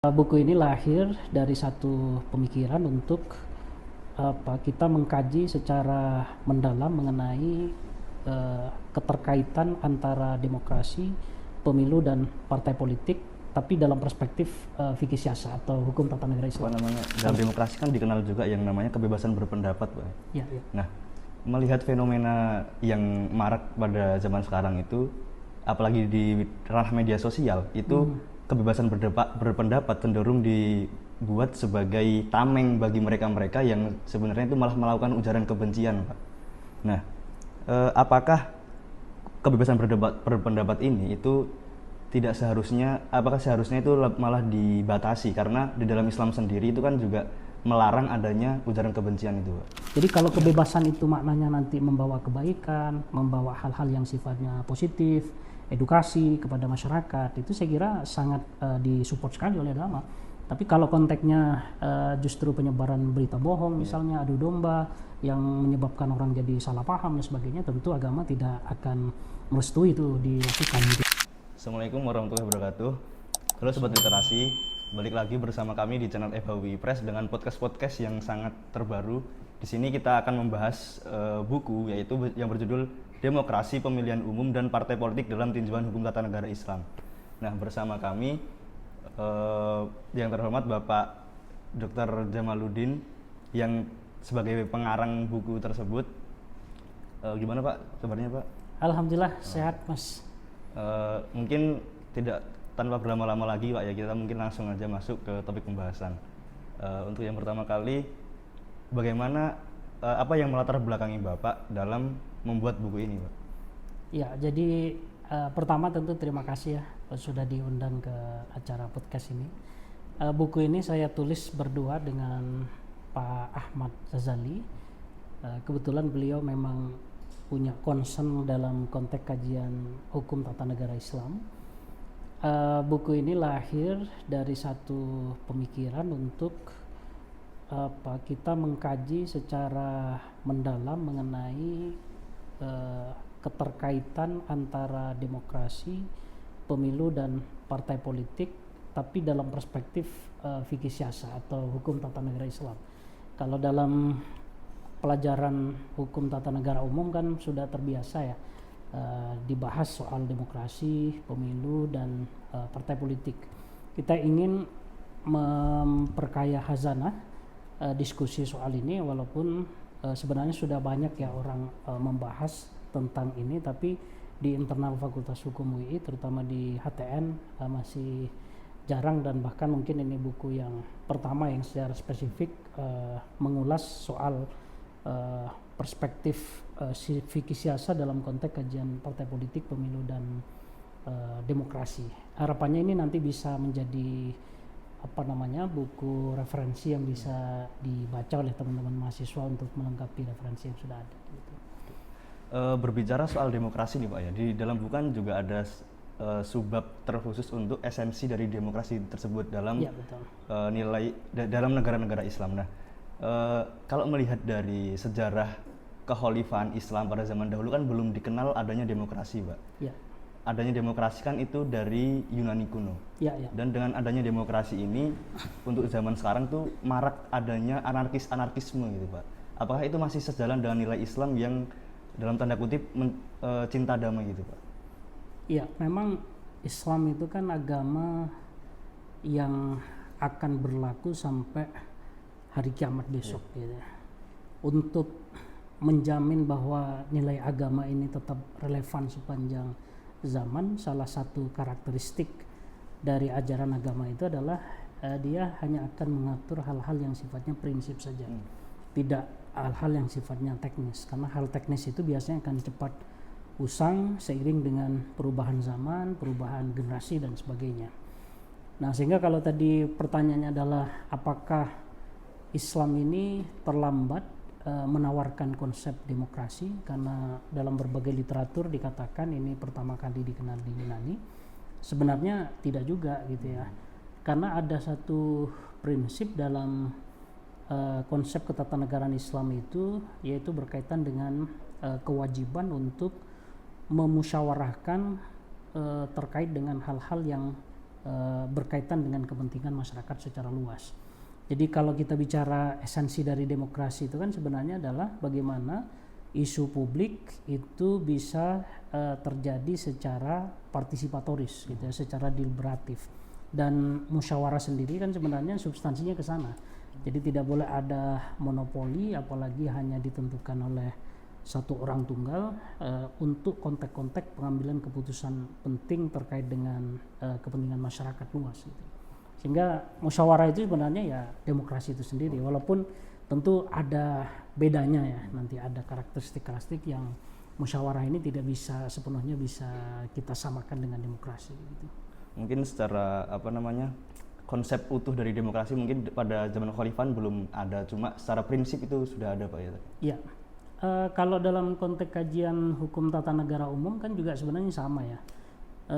Buku ini lahir dari satu pemikiran untuk kita mengkaji secara mendalam mengenai keterkaitan antara demokrasi, pemilu dan partai politik, tapi dalam perspektif fikih siasa atau hukum tata negara Islam. Dalam demokrasi kan dikenal juga yang namanya kebebasan berpendapat, Pak. Ya, ya. Nah, melihat fenomena yang marak pada zaman sekarang itu, apalagi di ranah media sosial, itu kebebasan berpendapat cenderung dibuat sebagai tameng bagi mereka-mereka yang sebenarnya itu malah melakukan ujaran kebencian, Pak. Nah, apakah kebebasan berpendapat ini itu tidak seharusnya, apakah seharusnya itu malah dibatasi, karena di dalam Islam sendiri itu kan juga melarang adanya ujaran kebencian itu, Pak. Jadi kalau kebebasan itu maknanya nanti membawa kebaikan, membawa hal-hal yang sifatnya positif, edukasi kepada masyarakat, itu saya kira sangat disupport sekali oleh agama. Tapi kalau konteksnya justru penyebaran berita bohong, misalnya adu domba yang menyebabkan orang jadi salah paham dan sebagainya, tentu agama tidak akan merestui itu dilakukan. Assalamualaikum warahmatullahi wabarakatuh. Halo Sobat Literasi, balik lagi bersama kami di channel FHWI Press dengan podcast-podcast yang sangat terbaru. Di sini kita akan membahas buku yaitu yang berjudul Demokrasi, Pemilihan Umum dan Partai Politik dalam Tinjauan Hukum Tata Negara Islam. Nah, bersama kami yang terhormat Bapak Dr. Jamaluddin yang sebagai pengarang buku tersebut. Gimana Pak kabarnya, Pak? Alhamdulillah sehat, Mas. Mungkin tidak tanpa berlama-lama lagi, Pak, ya, kita mungkin langsung aja masuk ke topik pembahasan. Untuk yang pertama kali, bagaimana apa yang melatar belakangi Bapak dalam membuat buku ini, Pak? Ya, jadi pertama tentu terima kasih ya sudah diundang ke acara podcast ini. Buku ini saya tulis berdua dengan Pak Ahmad Ghazali. Kebetulan beliau memang punya concern dalam konteks kajian hukum tata negara Islam. Buku ini lahir dari satu pemikiran untuk kita mengkaji secara mendalam mengenai keterkaitan antara demokrasi, pemilu dan partai politik, tapi dalam perspektif fikih siasa atau hukum tata negara Islam. Kalau dalam pelajaran hukum tata negara umum kan sudah terbiasa ya dibahas soal demokrasi, pemilu dan partai politik. Kita ingin memperkaya khazanah diskusi soal ini, walaupun sebenarnya sudah banyak ya orang membahas tentang ini, tapi di internal Fakultas Hukum UI terutama di HTN masih jarang, dan bahkan mungkin ini buku yang pertama yang secara spesifik mengulas soal perspektif fikih siasa dalam konteks kajian partai politik, pemilu dan demokrasi. Harapannya ini nanti bisa menjadi buku referensi yang bisa dibaca oleh teman-teman mahasiswa untuk melengkapi referensi yang sudah ada. Gitu. Berbicara soal demokrasi nih, Pak, ya, di dalam buku kan juga ada subbab terkhusus untuk esensi dari demokrasi tersebut dalam nilai dalam negara-negara Islam. Nah, kalau melihat dari sejarah kekhalifahan Islam pada zaman dahulu kan belum dikenal adanya demokrasi, Pak. Ya. Adanya demokrasi kan itu dari Yunani kuno. Ya, ya. Dan dengan adanya demokrasi ini untuk zaman sekarang tuh marak adanya anarkisme gitu, Pak. Apakah itu masih sejalan dengan nilai Islam yang dalam tanda kutip cinta damai gitu, Pak? Ya, memang Islam itu kan agama yang akan berlaku sampai hari kiamat besok, gitu. Untuk menjamin bahwa nilai agama ini tetap relevan sepanjang zaman, salah satu karakteristik dari ajaran agama itu adalah dia hanya akan mengatur hal-hal yang sifatnya prinsip saja, tidak hal-hal yang sifatnya teknis, karena hal teknis itu biasanya akan cepat usang seiring dengan perubahan zaman, perubahan generasi dan sebagainya. Nah, sehingga kalau tadi pertanyaannya adalah apakah Islam ini terlambat menawarkan konsep demokrasi, karena dalam berbagai literatur dikatakan ini pertama kali dikenal di Yunani. Sebenarnya tidak juga gitu ya, karena ada satu prinsip dalam konsep ketatanegaraan Islam itu, yaitu berkaitan dengan kewajiban untuk memusyawarahkan terkait dengan hal-hal yang berkaitan dengan kepentingan masyarakat secara luas. Jadi kalau kita bicara esensi dari demokrasi itu kan sebenarnya adalah bagaimana isu publik itu bisa terjadi secara partisipatoris gitu ya, secara deliberatif. Dan musyawarah sendiri kan sebenarnya substansinya ke sana. Jadi tidak boleh ada monopoli, apalagi hanya ditentukan oleh satu orang tunggal untuk konteks-konteks pengambilan keputusan penting terkait dengan kepentingan masyarakat luas gitu. Sehingga musyawarah itu sebenarnya ya demokrasi itu sendiri, walaupun tentu ada bedanya ya, nanti ada karakteristik yang musyawarah ini tidak bisa sepenuhnya bisa kita samakan dengan demokrasi gitu. Mungkin secara konsep utuh dari demokrasi mungkin pada zaman Khalifan belum ada, cuma secara prinsip itu sudah ada Pak ya? Iya, kalau dalam konteks kajian hukum tata negara umum kan juga sebenarnya sama ya.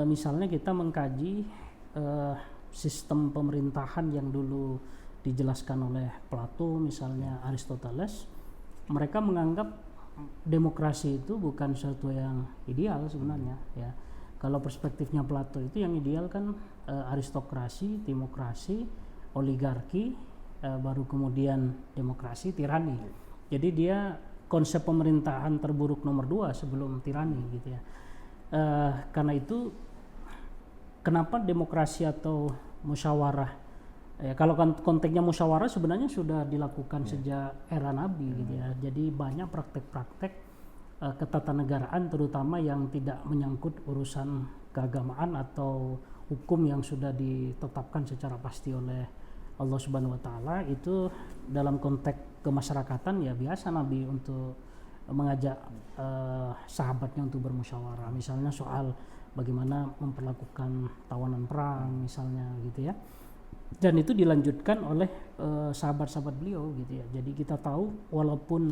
Misalnya kita mengkaji sistem pemerintahan yang dulu dijelaskan oleh Plato, misalnya Aristoteles, mereka menganggap demokrasi itu bukan sesuatu yang ideal sebenarnya ya. Kalau perspektifnya Plato itu yang ideal kan aristokrasi, timokrasi, oligarki, baru kemudian demokrasi, tirani. Jadi dia konsep pemerintahan terburuk nomor 2 sebelum tirani gitu ya. Karena itu kenapa demokrasi atau musyawarah? Kalau konteksnya musyawarah sebenarnya sudah dilakukan sejak era Nabi gitu ya. Jadi banyak praktek-praktek ketatanegaraan terutama yang tidak menyangkut urusan keagamaan atau hukum yang sudah ditetapkan secara pasti oleh Allah Subhanahu wa taala, itu dalam konteks kemasyarakatan ya biasa Nabi untuk mengajak sahabatnya untuk bermusyawarah. Misalnya soal bagaimana memperlakukan tawanan perang misalnya gitu ya. Dan itu dilanjutkan oleh sahabat-sahabat beliau gitu ya. Jadi kita tahu walaupun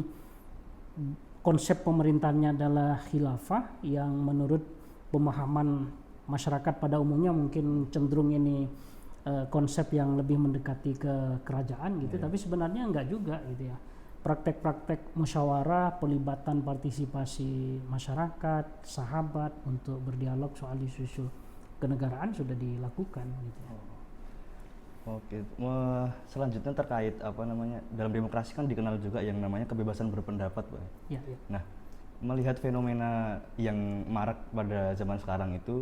konsep pemerintahannya adalah khilafah yang menurut pemahaman masyarakat pada umumnya mungkin cenderung ini konsep yang lebih mendekati ke kerajaan gitu, tapi sebenarnya enggak juga gitu ya. Praktek-praktek musyawarah, pelibatan partisipasi masyarakat, sahabat untuk berdialog soal isu-isu kenegaraan sudah dilakukan gitu ya. Oke, selanjutnya terkait dalam demokrasi kan dikenal juga yang namanya kebebasan berpendapat, Pak. Ya. Nah, melihat fenomena yang marak pada zaman sekarang itu,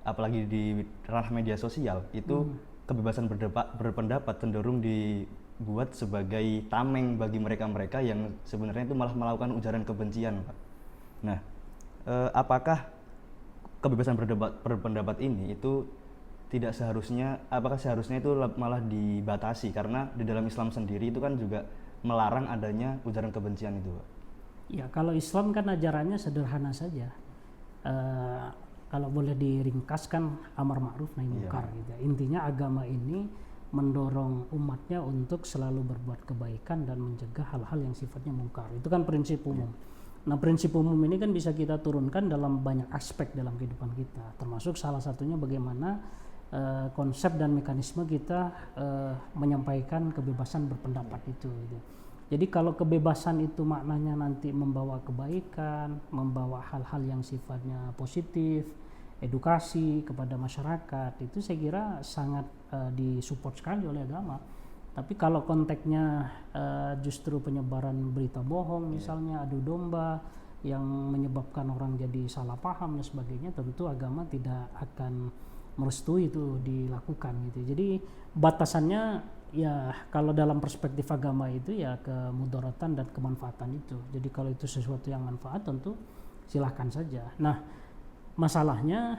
apalagi di ranah media sosial, itu kebebasan berpendapat cenderung dibuat sebagai tameng bagi mereka-mereka yang sebenarnya itu malah melakukan ujaran kebencian, Pak. Nah, apakah kebebasan berpendapat ini itu apakah seharusnya itu malah dibatasi, karena di dalam Islam sendiri itu kan juga melarang adanya ujaran kebencian itu, Pak? Ya, kalau Islam kan ajarannya sederhana saja. Kalau boleh diringkaskan amar ma'ruf nahi munkar gitu. Intinya agama ini mendorong umatnya untuk selalu berbuat kebaikan dan mencegah hal-hal yang sifatnya mungkar. Itu kan prinsip umum. Nah, prinsip umum ini kan bisa kita turunkan dalam banyak aspek dalam kehidupan kita, termasuk salah satunya bagaimana konsep dan mekanisme kita menyampaikan kebebasan berpendapat itu gitu. Jadi kalau kebebasan itu maknanya nanti membawa kebaikan, membawa hal-hal yang sifatnya positif, edukasi kepada masyarakat, itu saya kira sangat disupport sekali oleh agama. Tapi kalau konteksnya justru penyebaran berita bohong misalnya, adu domba yang menyebabkan orang jadi salah paham dan sebagainya, tentu agama tidak akan merestui itu dilakukan gitu. Jadi batasannya ya kalau dalam perspektif agama itu ya kemudaratan dan kemanfaatan itu. Jadi kalau itu sesuatu yang manfaat tentu silahkan saja. Nah, masalahnya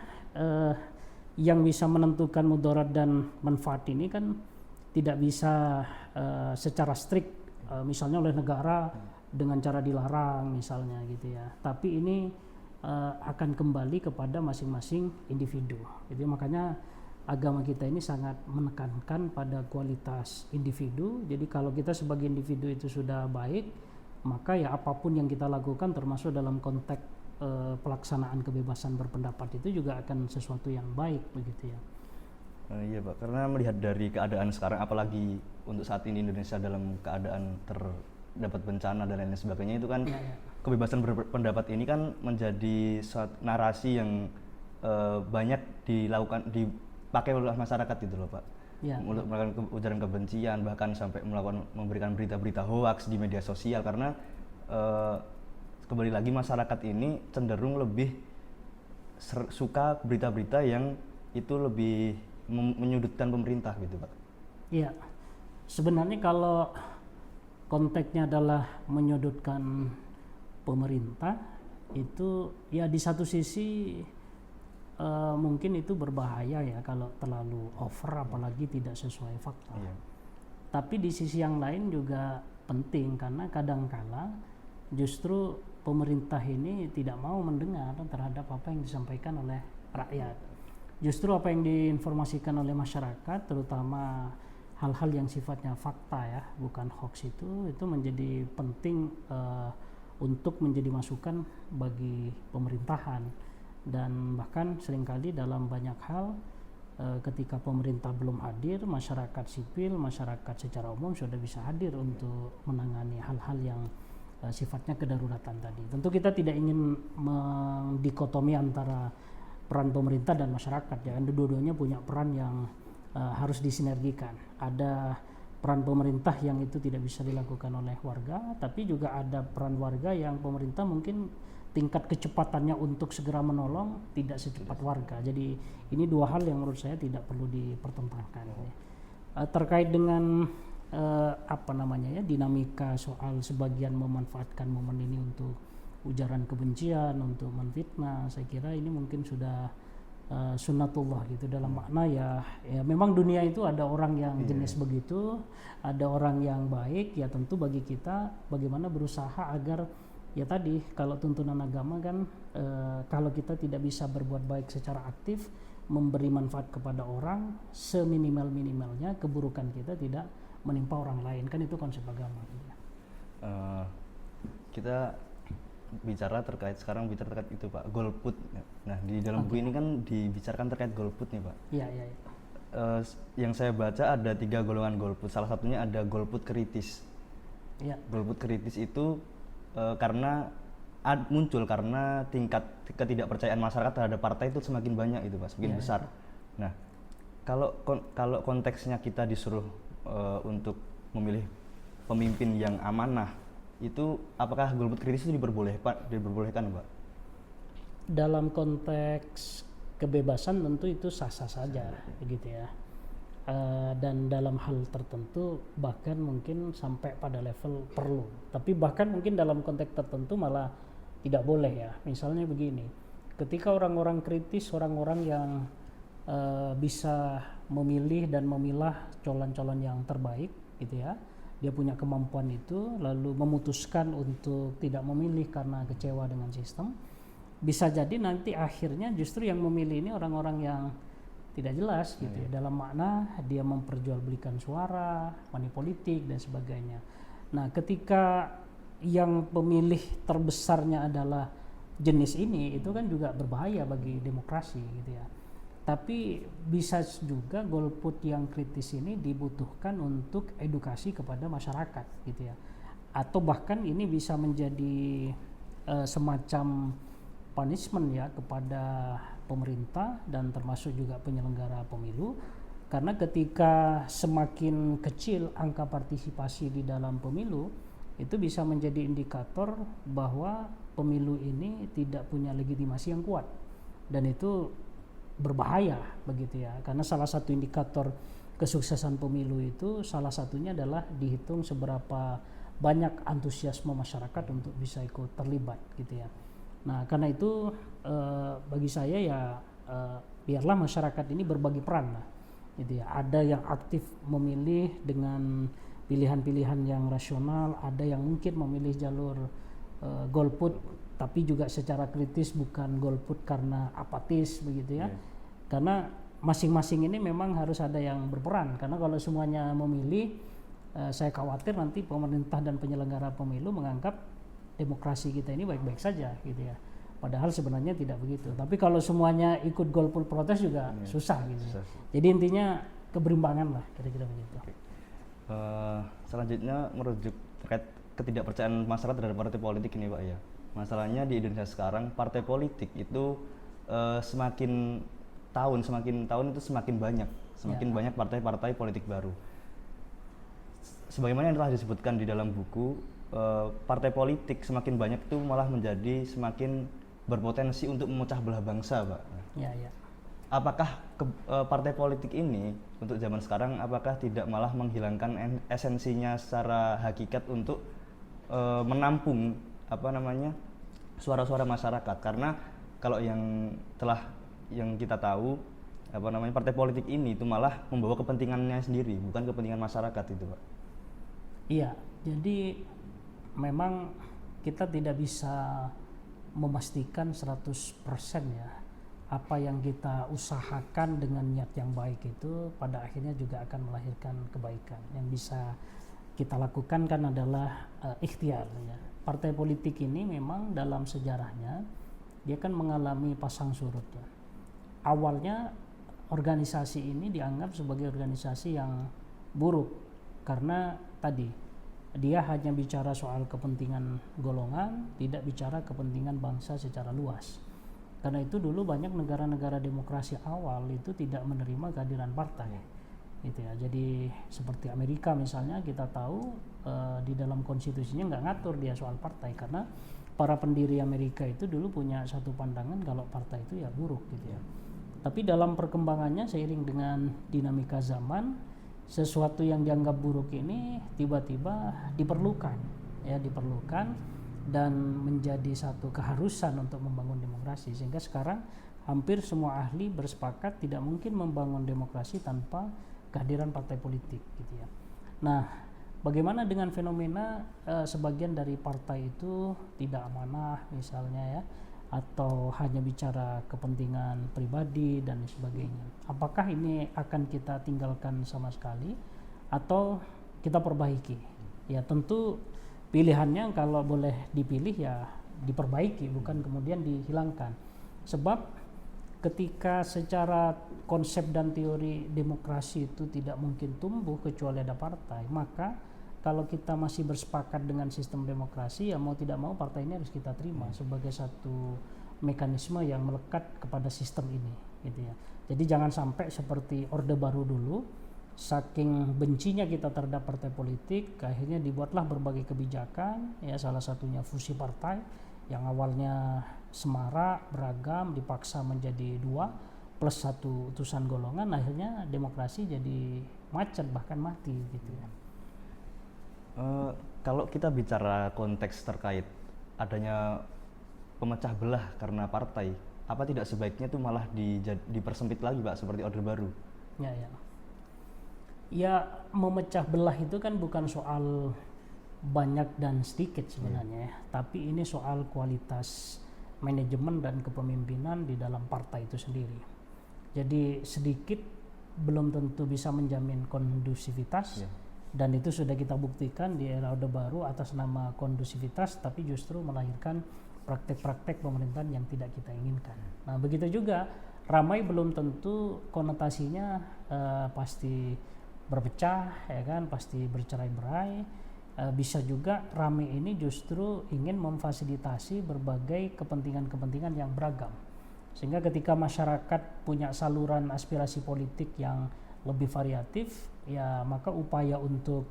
yang bisa menentukan mudarat dan manfaat ini kan tidak bisa secara strict misalnya oleh negara dengan cara dilarang misalnya gitu ya. Tapi ini akan kembali kepada masing-masing individu. Jadi makanya agama kita ini sangat menekankan pada kualitas individu. Jadi kalau kita sebagai individu itu sudah baik, maka ya apapun yang kita lakukan termasuk dalam konteks pelaksanaan kebebasan berpendapat itu juga akan sesuatu yang baik begitu ya. Iya Pak, karena melihat dari keadaan sekarang, apalagi untuk saat ini Indonesia dalam keadaan terdapat bencana dan lain sebagainya, itu kan kebebasan berpendapat ini kan menjadi suatu narasi yang banyak dipakai oleh masyarakat gitu loh Pak. Ya. Untuk melakukan ujaran kebencian, bahkan sampai memberikan berita-berita hoaks di media sosial, karena kembali lagi masyarakat ini cenderung lebih suka berita-berita yang itu lebih menyudutkan pemerintah gitu Pak. Iya, sebenarnya kalau konteksnya adalah menyudutkan pemerintah, itu ya di satu sisi mungkin itu berbahaya ya kalau terlalu over, apalagi tidak sesuai fakta. Iya. Tapi di sisi yang lain juga penting, karena kadangkala justru pemerintah ini tidak mau mendengar terhadap apa yang disampaikan oleh rakyat. Justru apa yang diinformasikan oleh masyarakat, terutama hal-hal yang sifatnya fakta ya, bukan hoax, itu menjadi penting untuk menjadi masukan bagi pemerintahan. Dan bahkan seringkali dalam banyak hal ketika pemerintah belum hadir, masyarakat sipil, masyarakat secara umum sudah bisa hadir untuk menangani hal-hal yang sifatnya kedaruratan tadi. Tentu kita tidak ingin mendikotomi antara peran pemerintah dan masyarakat ya, dua-duanya punya peran yang harus disinergikan. Ada peran pemerintah yang itu tidak bisa dilakukan oleh warga, tapi juga ada peran warga yang pemerintah mungkin tingkat kecepatannya untuk segera menolong tidak secepat warga. Jadi ini dua hal yang menurut saya tidak perlu dipertentangkan. Terkait dengan dinamika soal sebagian memanfaatkan momen ini untuk ujaran kebencian, untuk menfitnah, saya kira ini mungkin sudah sunnatullah gitu, dalam makna ya memang dunia itu ada orang yang jenis begitu, ada orang yang baik, ya tentu bagi kita bagaimana berusaha agar ya tadi, kalau tuntunan agama kan kalau kita tidak bisa berbuat baik secara aktif, memberi manfaat kepada orang, seminimal-minimalnya keburukan kita tidak menimpa orang lain, kan itu konsep agama. Kita bicara terkait itu Pak, golput. Nah di dalam buku ini kan dibicarakan terkait golput nih Pak. Iya. Yang saya baca ada 3 golongan golput, salah satunya ada golput kritis. Iya. Golput kritis itu karena muncul karena tingkat ketidakpercayaan masyarakat terhadap partai itu semakin banyak itu Pak, semakin besar. Nah, kalau konteksnya kita disuruh untuk memilih pemimpin yang amanah, itu apakah golput kritis itu diperbolehkan Pak? Dalam konteks kebebasan tentu itu sah-sah saja begitu ya. Dan dalam hal tertentu bahkan mungkin sampai pada level perlu, tapi bahkan mungkin dalam konteks tertentu malah tidak boleh ya. Misalnya begini, ketika orang-orang kritis, orang-orang yang bisa memilih dan memilah calon-calon yang terbaik gitu ya, dia punya kemampuan itu, lalu memutuskan untuk tidak memilih karena kecewa dengan sistem, bisa jadi nanti akhirnya justru yang memilih ini orang-orang yang tidak jelas gitu ya, dalam makna dia memperjualbelikan suara, money politik dan sebagainya. Nah, ketika yang pemilih terbesarnya adalah jenis ini, itu kan juga berbahaya bagi demokrasi gitu ya. Tapi bisa juga golput yang kritis ini dibutuhkan untuk edukasi kepada masyarakat gitu ya. Atau bahkan ini bisa menjadi semacam punishment ya kepada pemerintah dan termasuk juga penyelenggara pemilu, karena ketika semakin kecil angka partisipasi di dalam pemilu, itu bisa menjadi indikator bahwa pemilu ini tidak punya legitimasi yang kuat, dan itu berbahaya begitu ya, karena salah satu indikator kesuksesan pemilu itu salah satunya adalah dihitung seberapa banyak antusiasme masyarakat untuk bisa ikut terlibat gitu ya. Nah, karena itu bagi saya ya biarlah masyarakat ini berbagi peran lah, gitu ya. Ada yang aktif memilih dengan pilihan-pilihan yang rasional, ada yang mungkin memilih jalur golput, tapi juga secara kritis, bukan golput karena apatis begitu ya. Karena masing-masing ini memang harus ada yang berperan, karena kalau semuanya memilih, saya khawatir nanti pemerintah dan penyelenggara pemilu menganggap demokrasi kita ini baik-baik saja gitu ya, padahal sebenarnya tidak begitu. Tapi kalau semuanya ikut golput protes juga susah gitu. Jadi intinya keberimbangan lah, kira-kira begitu. Selanjutnya merujuk terkait ketidakpercayaan masyarakat terhadap partai politik ini Pak ya. Masalahnya di Indonesia sekarang partai politik itu semakin semakin tahun itu semakin banyak partai-partai politik baru. Sebagaimana yang telah disebutkan di dalam buku, partai politik semakin banyak itu malah menjadi semakin berpotensi untuk memecah belah bangsa, Pak. Ya, ya. Apakah partai politik ini untuk zaman sekarang apakah tidak malah menghilangkan esensinya secara hakikat untuk menampung suara-suara masyarakat? Karena kalau yang kita tahu partai politik ini itu malah membawa kepentingannya sendiri, bukan kepentingan masyarakat itu, Pak. Iya, jadi memang kita tidak bisa memastikan 100% ya apa yang kita usahakan dengan niat yang baik itu pada akhirnya juga akan melahirkan kebaikan. Yang bisa kita lakukan kan adalah ikhtiar ya. Partai politik ini memang dalam sejarahnya dia kan mengalami pasang surut ya. Awalnya organisasi ini dianggap sebagai organisasi yang buruk karena tadi dia hanya bicara soal kepentingan golongan, tidak bicara kepentingan bangsa secara luas. Karena itu dulu banyak negara-negara demokrasi awal itu tidak menerima kehadiran partai, gitu ya. Jadi seperti Amerika misalnya kita tahu di dalam konstitusinya nggak ngatur dia soal partai karena para pendiri Amerika itu dulu punya satu pandangan kalau partai itu ya buruk, gitu ya. Tapi dalam perkembangannya seiring dengan dinamika zaman, sesuatu yang dianggap buruk ini tiba-tiba diperlukan dan menjadi satu keharusan untuk membangun demokrasi, sehingga sekarang hampir semua ahli bersepakat tidak mungkin membangun demokrasi tanpa kehadiran partai politik, gitu ya. Nah, bagaimana dengan fenomena sebagian dari partai itu tidak amanah misalnya ya, atau hanya bicara kepentingan pribadi dan sebagainya. Apakah ini akan kita tinggalkan sama sekali atau kita perbaiki? Ya tentu pilihannya kalau boleh dipilih ya diperbaiki, bukan kemudian dihilangkan. Sebab ketika secara konsep dan teori demokrasi itu tidak mungkin tumbuh kecuali ada partai, maka kalau kita masih bersepakat dengan sistem demokrasi, ya mau tidak mau partai ini harus kita terima sebagai satu mekanisme yang melekat kepada sistem ini, gitu ya. Jadi jangan sampai seperti Orde Baru dulu, saking bencinya kita terhadap partai politik, akhirnya dibuatlah berbagai kebijakan, ya salah satunya fusi partai yang awalnya semarak, beragam, dipaksa menjadi 2 plus 1 utusan golongan, akhirnya demokrasi jadi macet bahkan mati, gitu ya. Kalau kita bicara konteks terkait adanya pemecah belah karena partai, apa tidak sebaiknya itu malah dipersempit lagi, Pak, seperti Orde Baru? Ya memecah belah itu kan bukan soal banyak dan sedikit sebenarnya ya, tapi ini soal kualitas manajemen dan kepemimpinan di dalam partai itu sendiri. Jadi sedikit belum tentu bisa menjamin kondusivitas. Dan itu sudah kita buktikan di era Orde Baru atas nama kondusivitas, tapi justru melahirkan praktek-praktek pemerintahan yang tidak kita inginkan. Nah begitu juga ramai belum tentu konotasinya pasti berpecah, ya kan, pasti bercerai-berai. Bisa juga ramai ini justru ingin memfasilitasi berbagai kepentingan-kepentingan yang beragam. Sehingga ketika masyarakat punya saluran aspirasi politik yang lebih variatif, ya maka upaya untuk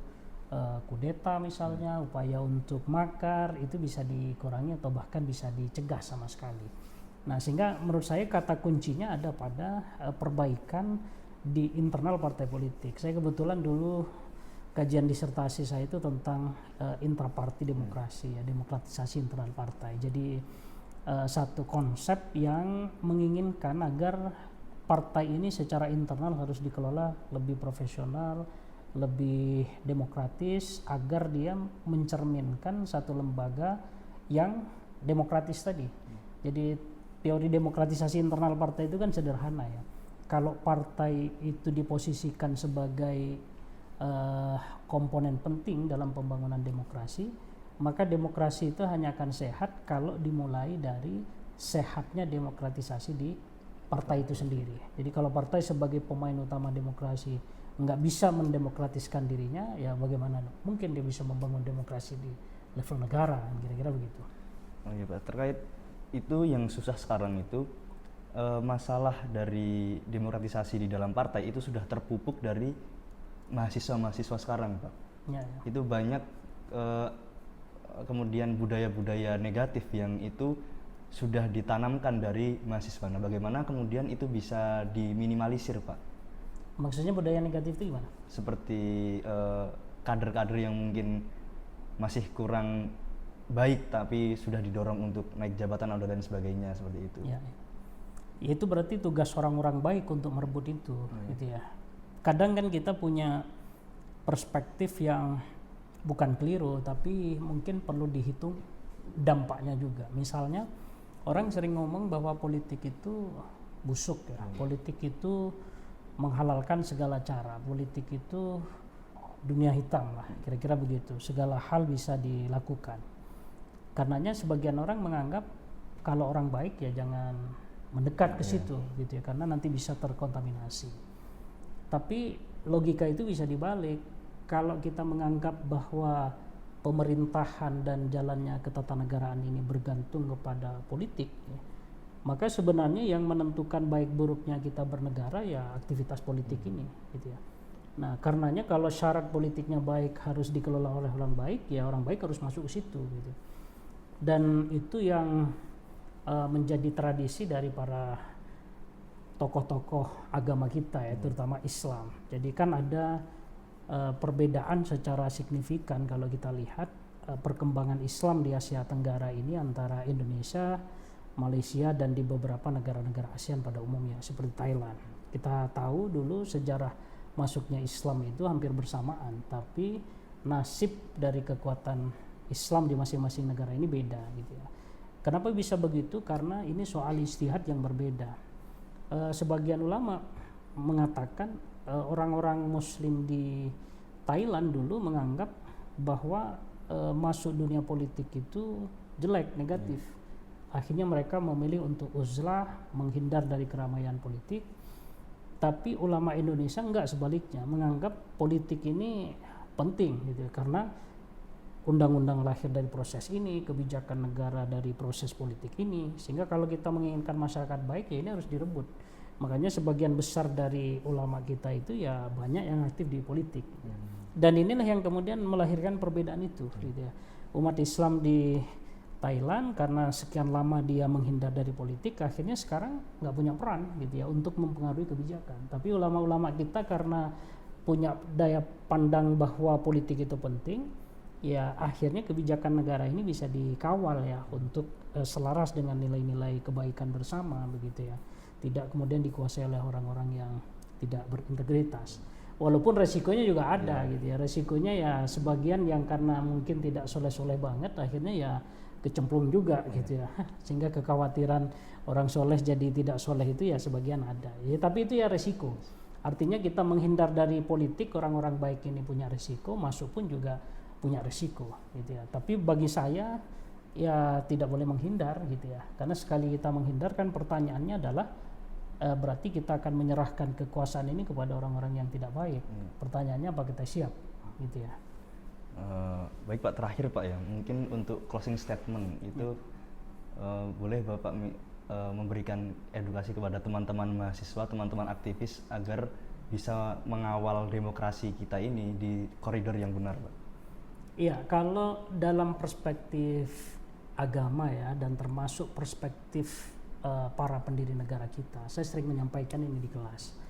kudeta misalnya, upaya untuk makar itu bisa dikurangi atau bahkan bisa dicegah sama sekali. Nah sehingga menurut saya kata kuncinya ada pada perbaikan di internal partai politik. Saya kebetulan dulu kajian disertasi saya itu tentang intraparti demokrasi, ya, demokratisasi internal partai. Jadi satu konsep yang menginginkan agar partai ini secara internal harus dikelola lebih profesional, lebih demokratis, agar dia mencerminkan satu lembaga yang demokratis tadi. Jadi teori demokratisasi internal partai itu kan sederhana ya. Kalau partai itu diposisikan sebagai komponen penting dalam pembangunan demokrasi, maka demokrasi itu hanya akan sehat kalau dimulai dari sehatnya demokratisasi di partai itu sendiri. Jadi kalau partai sebagai pemain utama demokrasi nggak bisa mendemokratiskan dirinya, ya bagaimana mungkin dia bisa membangun demokrasi di level negara, kira-kira begitu. Oh iya Pak, terkait itu yang susah sekarang itu masalah dari demokratisasi di dalam partai itu sudah terpupuk dari mahasiswa-mahasiswa sekarang, Pak. Ya. Itu banyak kemudian budaya-budaya negatif yang itu sudah ditanamkan dari mahasiswa. Nah, bagaimana kemudian itu bisa diminimalisir, Pak? Maksudnya budaya negatif itu gimana? Seperti kader-kader yang mungkin masih kurang baik tapi sudah didorong untuk naik jabatan dan sebagainya, seperti itu. Ya. Itu berarti tugas orang-orang baik untuk merebut itu, gitu ya. Kadang kan kita punya perspektif yang bukan keliru, tapi mungkin perlu dihitung dampaknya juga. Misalnya orang sering ngomong bahwa politik itu busuk ya, politik itu menghalalkan segala cara, politik itu dunia hitam lah, kira-kira begitu. Segala hal bisa dilakukan. Karenanya sebagian orang menganggap kalau orang baik ya jangan mendekat ke situ, gitu ya, karena nanti bisa terkontaminasi. Tapi logika itu bisa dibalik. Kalau kita menganggap bahwa pemerintahan dan jalannya ketatanegaraan ini bergantung kepada politik, ya, maka sebenarnya yang menentukan baik buruknya kita bernegara ya aktivitas politik ini, gitu ya. Nah, karenanya kalau syarat politiknya baik harus dikelola oleh orang baik, ya orang baik harus masuk ke situ, gitu. Dan itu yang menjadi tradisi dari para tokoh-tokoh agama kita ya, terutama Islam. Jadi kan ada perbedaan secara signifikan kalau kita lihat perkembangan Islam di Asia Tenggara ini antara Indonesia, Malaysia dan di beberapa negara-negara ASEAN pada umumnya seperti Thailand. Kita tahu dulu sejarah masuknya Islam itu hampir bersamaan, tapi nasib dari kekuatan Islam di masing-masing negara ini beda, gitu ya. Kenapa bisa begitu? Karena ini soal ijtihad yang berbeda. Sebagian ulama mengatakan orang-orang Muslim di Thailand dulu menganggap bahwa masuk dunia politik itu jelek, negatif. Akhirnya mereka memilih untuk uzlah, menghindar dari keramaian politik. Tapi ulama Indonesia enggak, sebaliknya menganggap politik ini penting, gitu, karena undang-undang lahir dari proses ini, kebijakan negara dari proses politik ini, sehingga kalau kita menginginkan masyarakat baik ya ini harus direbut. Makanya sebagian besar dari ulama kita itu ya banyak yang aktif di politik. Dan inilah yang kemudian melahirkan perbedaan itu, gitu ya. Umat Islam di Thailand karena sekian lama dia menghindar dari politik, akhirnya sekarang nggak punya peran, gitu ya, untuk mempengaruhi kebijakan. Tapi ulama-ulama kita karena punya daya pandang bahwa politik itu penting, ya akhirnya kebijakan negara ini bisa dikawal ya untuk selaras dengan nilai-nilai kebaikan bersama, begitu ya. Tidak kemudian dikuasai oleh orang-orang yang tidak berintegritas. Walaupun resikonya juga ada, gitu ya. Resikonya ya sebagian yang karena mungkin tidak soleh-soleh banget akhirnya ya kecemplung juga, gitu ya. Sehingga kekhawatiran orang soleh jadi tidak soleh itu ya sebagian ada. Ya, tapi itu ya resiko. Artinya kita menghindar dari politik, orang-orang baik ini punya resiko, masuk pun juga punya resiko, gitu ya. Tapi bagi saya ya tidak boleh menghindar, gitu ya. Karena sekali kita menghindar kan pertanyaannya adalah berarti kita akan menyerahkan kekuasaan ini kepada orang-orang yang tidak baik. Pertanyaannya apa kita siap, gitu ya. Baik Pak, terakhir Pak ya, mungkin untuk closing statement itu boleh Bapak memberikan edukasi kepada teman-teman mahasiswa, teman-teman aktivis agar bisa mengawal demokrasi kita ini di koridor yang benar, Pak. Iya, kalau dalam perspektif agama ya, dan termasuk perspektif para pendiri negara kita, saya sering menyampaikan ini di kelas.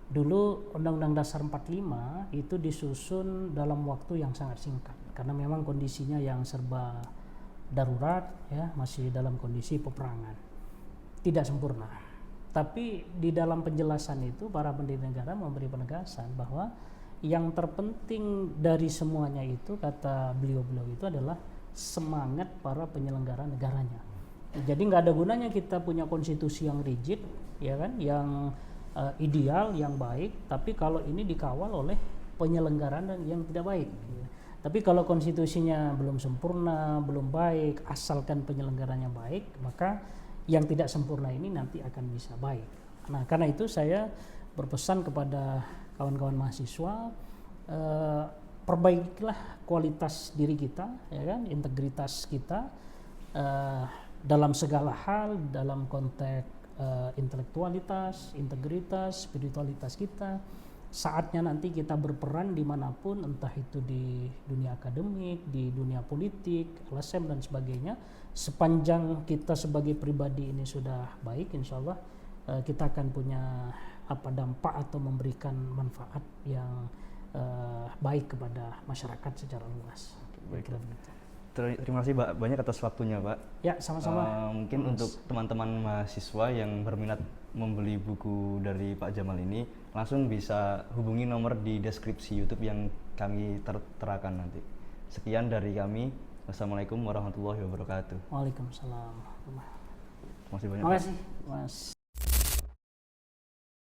Dulu Undang-Undang Dasar 45 itu disusun dalam waktu yang sangat singkat, karena memang kondisinya yang serba darurat ya, masih dalam kondisi peperangan, tidak sempurna. Tapi di dalam penjelasan itu para pendiri negara memberi penegasan bahwa yang terpenting dari semuanya itu, kata beliau-beliau itu adalah semangat para penyelenggara negaranya. Jadi nggak ada gunanya kita punya konstitusi yang rigid, ya kan, yang ideal, yang baik, tapi kalau ini dikawal oleh penyelenggaraan yang tidak baik. Tapi kalau konstitusinya belum sempurna, belum baik, asalkan penyelenggaranya baik, maka yang tidak sempurna ini nanti akan bisa baik. Nah, karena itu saya berpesan kepada kawan-kawan mahasiswa, perbaikilah kualitas diri kita, ya kan, integritas kita dalam segala hal, dalam konteks intelektualitas, integritas, spiritualitas kita. Saatnya nanti kita berperan dimanapun, entah itu di dunia akademik, di dunia politik, LSM dan sebagainya. Sepanjang kita sebagai pribadi ini sudah baik, insya Allah kita akan punya dampak atau memberikan manfaat yang baik kepada masyarakat secara luas. Baik. Terima kasih banyak atas waktunya, Pak. Ya, sama-sama. Mungkin untuk teman-teman mahasiswa yang berminat membeli buku dari Pak Jamal ini, langsung bisa hubungi nomor di deskripsi YouTube yang kami terakan nanti. Sekian dari kami. Wassalamualaikum warahmatullahi wabarakatuh. Waalaikumsalam. Terima kasih banyak. Terima kasih, Mas.